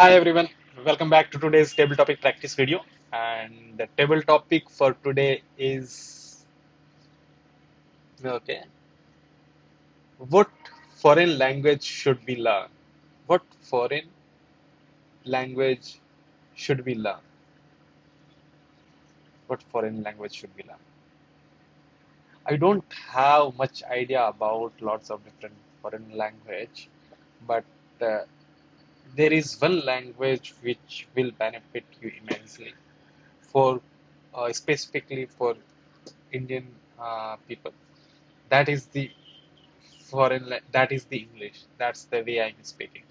Hi everyone, welcome back to today's table topic practice video. And the table topic for today is okay, what foreign language should we learn? What foreign language should we learn? What foreign language should we learn? I don't have much idea about lots of different foreign language, but uh, there is one language which will benefit you immensely for specifically for Indian people. That is the that is the English. That's the way I'm speaking.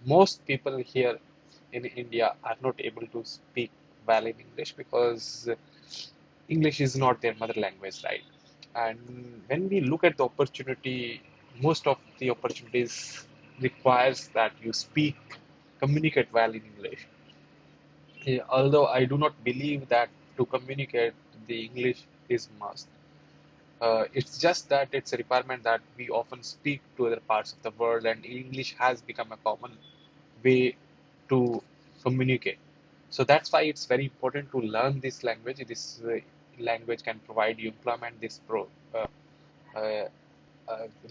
Most people here in India are not able to speak well in English because English is not their mother language, right? And when we look at the opportunity, most of the opportunities requires that you speak, communicate well in English. Although I do not believe that to communicate the English is must. It's just that it's a requirement that we often speak to other parts of the world, and English has become a common way to communicate. So that's why it's very important to learn this language. This language can provide you employment. Uh,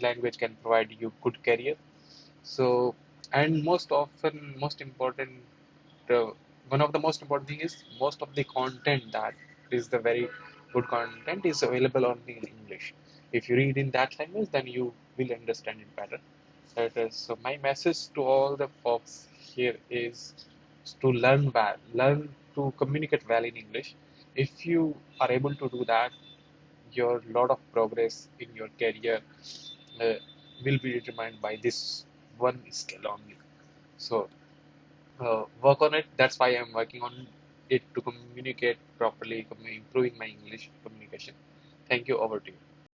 Language can provide you good career. So, and most often, most important, uh, one of the most important thing is most of the content that is the very good content is available only in English. If you read in that language, then you will understand it better. That is, so my message to all the folks here is to learn well, learn to communicate well in English. If you are able to do that, your lot of progress in your career uh, will be determined by this one skill only. So work on it. That's why I'm working on it to communicate properly, improving my English communication. Thank you. Over to you.